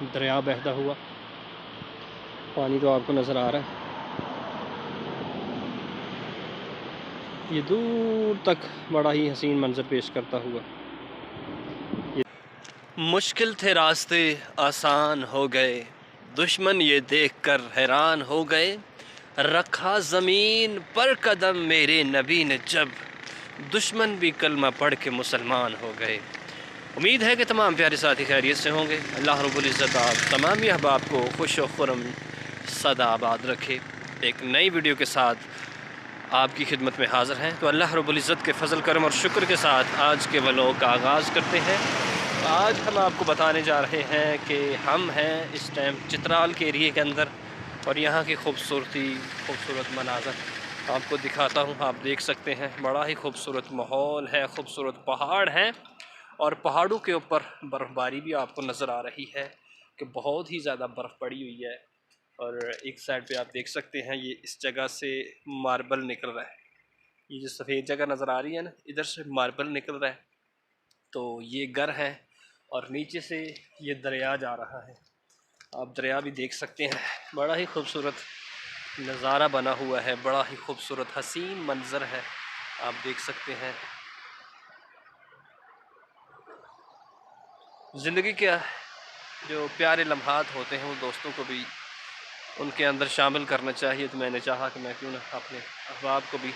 दरिया बहता हुआ, पानी तो आपको नज़र आ रहा है, ये दूर तक बड़ा ही हसीन मंजर पेश करता हुआ। मुश्किल थे रास्ते आसान हो गए, दुश्मन ये देखकर हैरान हो गए, रखा ज़मीन पर कदम मेरे नबी ने जब, दुश्मन भी कलमा पढ़ के मुसलमान हो गए। उम्मीद है कि तमाम प्यारे साथी खैरियत से होंगे। अल्लाह रब्बुल इज़्ज़त आप तमाम अहबाब को खुश व खुर्रम सदा आबाद रखे। एक नई वीडियो के साथ आपकी खिदमत में हाज़िर हैं। तो अल्लाह रब्बुल इज़्ज़त के फ़ज़ल करम और शुक्र के साथ आज के व्लॉग का आगाज़ करते हैं। आज हम आपको बताने जा रहे हैं कि हम हैं इस टाइम चित्राल के एरिए के अंदर और यहाँ की खूबसूरत मनाज़र आपको दिखाता हूँ। आप देख सकते हैं बड़ा ही खूबसूरत माहौल है, खूबसूरत पहाड़ हैं और पहाड़ों के ऊपर बर्फ़बारी भी आपको नज़र आ रही है कि बहुत ही ज़्यादा बर्फ़ पड़ी हुई है। और एक साइड पे आप देख सकते हैं ये इस जगह से मार्बल निकल रहा है, ये जो सफ़ेद जगह नज़र आ रही है ना, इधर से मार्बल निकल रहा है। तो ये घर है और नीचे से ये दरिया जा रहा है, आप दरिया भी देख सकते हैं। बड़ा ही खूबसूरत नज़ारा बना हुआ है, बड़ा ही खूबसूरत हसीन मंज़र है, आप देख सकते हैं। ज़िंदगी के जो प्यारे लम्हात होते हैं वो दोस्तों को भी उनके अंदर शामिल करना चाहिए। तो मैंने चाहा कि मैं क्यों ना अपने अहबाब को भी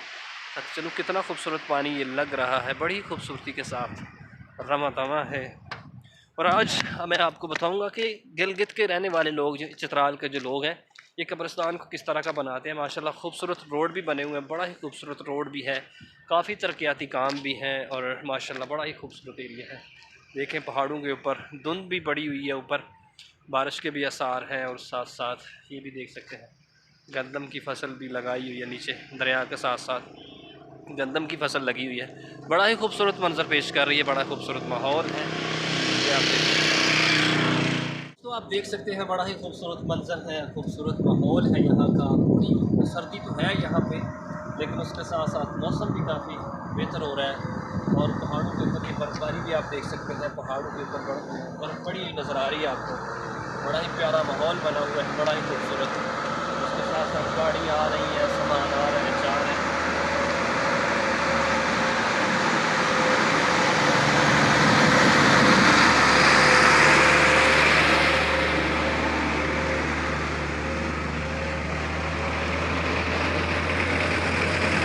चलो। कितना खूबसूरत पानी ये लग रहा है, बड़ी खूबसूरती के साथ रमा तमा है। और आज मैं आपको बताऊंगा कि गिलगित के रहने वाले लोग, जो चित्राल के जो लोग हैं, ये कब्रिस्तान को किस तरह का बनाते हैं। माशाल्लाह खूबसूरत रोड भी बने हुए हैं, बड़ा ही खूबसूरत रोड भी है, काफ़ी तरक्याती काम भी हैं और माशाल्लाह बड़ा ही खूबसूरत एरिया है। देखें पहाड़ों के ऊपर धुंध भी पड़ी हुई है, ऊपर बारिश के भी आसार हैं और साथ साथ ये भी देख सकते हैं गंदम की फसल भी लगाई हुई है। नीचे दरिया के साथ साथ गंदम की फसल लगी हुई है, बड़ा ही खूबसूरत मंजर पेश कर रही है, बड़ा खूबसूरत माहौल है। ये आप तो आप देख सकते हैं बड़ा ही खूबसूरत मंजर है, खूबसूरत माहौल है यहाँ का। पूरी सर्दी तो है यहाँ पे, लेकिन उसके साथ साथ मौसम भी काफ़ी बेहतर हो रहा है। और पहाड़ों के ऊपर की बर्फबारी भी आप देख सकते हैं, पहाड़ों के ऊपर बर्फ़ पड़ी हुई नज़र आ रही है आपको। बड़ा ही प्यारा माहौल बना हुआ है, बड़ा ही खूबसूरत। उसके साथ साथ गाड़ियाँ आ रही हैं, सामान आ रहे हैं, जा रहे हैं।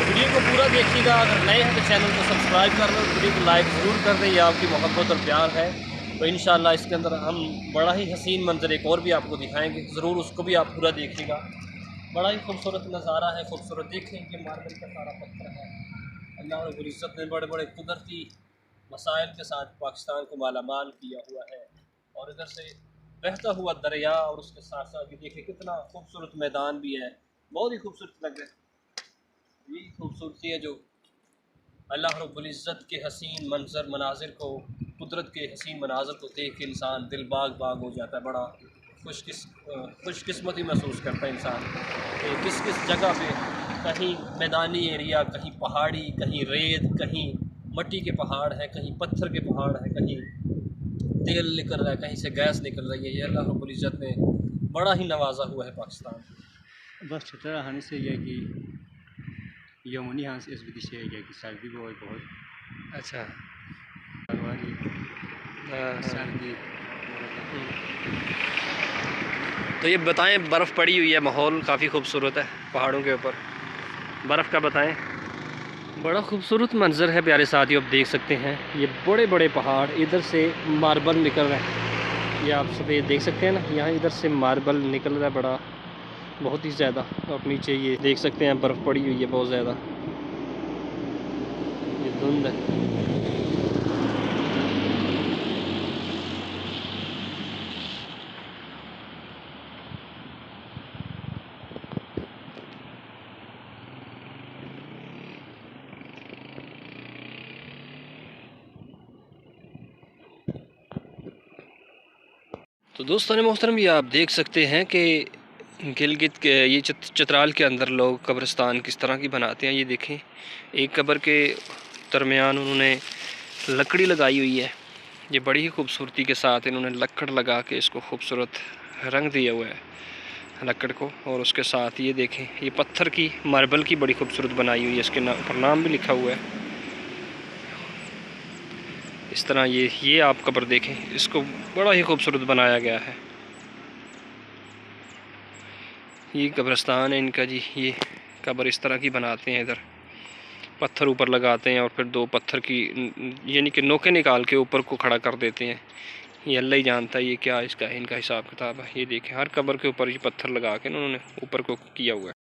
वीडियो को पूरा देखिएगा, अगर नए हैं तो चैनल को सब्सक्राइब कर लें, वीडियो को लाइक ज़रूर कर दें, ये आपकी मोहब्बत और प्यार है। तो इंशाल्लाह इसके अंदर हम बड़ा ही हसीन मंजर एक और भी आपको दिखाएंगे, ज़रूर उसको भी आप पूरा देखिएगा। बड़ा ही खूबसूरत नज़ारा है, खूबसूरत। देखें कि मार्बल का सारा पत्थर है। अल्लाह रब्बुल इज़्ज़त ने बड़े बड़े कुदरती वसाइल के साथ पाकिस्तान को मालामाल किया हुआ है। और इधर से बहता हुआ दरिया और उसके साथ साथ भी देखें कितना खूबसूरत मैदान भी है, बहुत ही खूबसूरत लग रहा है। यही खूबसूरती है जो अल्लाह रब्बुल इज़्ज़त के हसीन मंजर मनाजिर को, कुदरत के हसीन मनाजिर को देख के इंसान दिल बाग बाग हो जाता है। बड़ा खुशकिस्मती महसूस करता है इंसान कि किस किस जगह पे, कहीं मैदानी एरिया, कहीं पहाड़ी, कहीं रेत, कहीं मट्टी के पहाड़ हैं, कहीं पत्थर के पहाड़ हैं, कहीं तेल निकल रहा है, कहीं से गैस निकल रही है। ये अल्लाह रब्बुल इज़्ज़त ने बड़ा ही नवाजा हुआ है पाकिस्तान। बस छुट्टा रहने से यह कि यमुनी यहाँ से इस विधि से है कि सर्दी बहुत अच्छा। हमारी हाँ हाँ। सर्दी। तो ये बताएं, बर्फ़ पड़ी हुई है, माहौल काफ़ी खूबसूरत है पहाड़ों के ऊपर, बर्फ़ का बताएं। बड़ा खूबसूरत मंजर है प्यारे साथियों, आप देख सकते हैं ये बड़े बड़े पहाड़, इधर से मार्बल निकल रहा है, ये आप सफ़ेद देख सकते हैं ना, यहाँ इधर से मार्बल निकल रहा है बड़ा, बहुत ही ज़्यादा। और नीचे ये देख सकते हैं बर्फ़ पड़ी हुई है बहुत ज़्यादा, ये धुंध है। तो दोस्तों ने मोहतरम, ये आप देख सकते हैं कि गिलगित के ये चित्राल के अंदर लोग कब्रिस्तान किस तरह की बनाते हैं। ये देखें, एक कब्र के दरमियान उन्होंने लकड़ी लगाई हुई है, ये बड़ी ही खूबसूरती के साथ इन्होंने लकड़ लगा के इसको खूबसूरत रंग दिया हुआ है लकड़ को। और उसके साथ ये देखें, ये पत्थर की मार्बल की बड़ी खूबसूरत बनाई हुई है, इसके ऊपर नाम भी लिखा हुआ है। इस तरह ये आप कब्र देखें, इसको बड़ा ही खूबसूरत बनाया गया है। ये कब्रिस्तान है इनका जी। ये कब्र इस तरह की बनाते हैं, इधर पत्थर ऊपर लगाते हैं और फिर दो पत्थर की यानी कि नोके निकाल के ऊपर को खड़ा कर देते हैं। ये अल्लाह ही जानता है ये क्या इसका इनका हिसाब किताब है। ये देखें, हर कब्र के ऊपर ये पत्थर लगा के उन्होंने ऊपर को किया हुआ है।